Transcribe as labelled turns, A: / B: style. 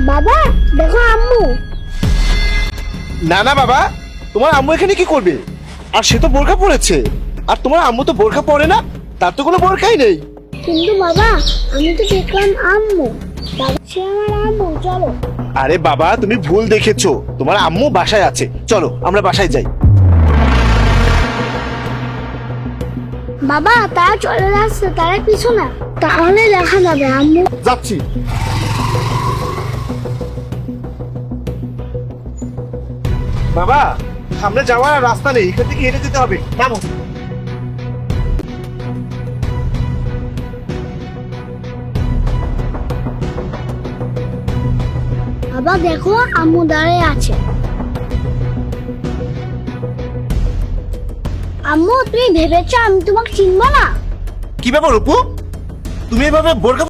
A: বাবা দেখো আম্মু।
B: না না বাবা, তোমার আম্মু এখানে কি করবে? আর সে তো বোরকা পরেছে, আর তোমার আম্মু তো বোরকা পরে না, তার তো কোনো বোরকাই নেই।
A: কিন্তু বাবা আমি তো দেখলাম আম্মু। বাবা সে আমার আম্মু, চলো।
B: আরে বাবা, তুমি ভুল দেখেছো, তোমার আম্মু বাসায় আছে, চলো আমরা বাসায় যাই।
A: বাবা তারা চলে যাচ্ছে, তারা কিছু না, তাহলে দেখা যাবে আম্মু।
B: যাচ্ছি। বাবা, সামনে যাওয়ার আর রাস্তা নেই, এখান থেকে হেঁটে যেতে হবে, নামো।
A: বাবা দেখো আম্মু দাঁড়িয়ে আছে। আম্মু তুমি ভেবেছো আমি তোমাকে চিনবো না?
B: কি ব্যাপার অপু, তুমি এভাবে বোরকা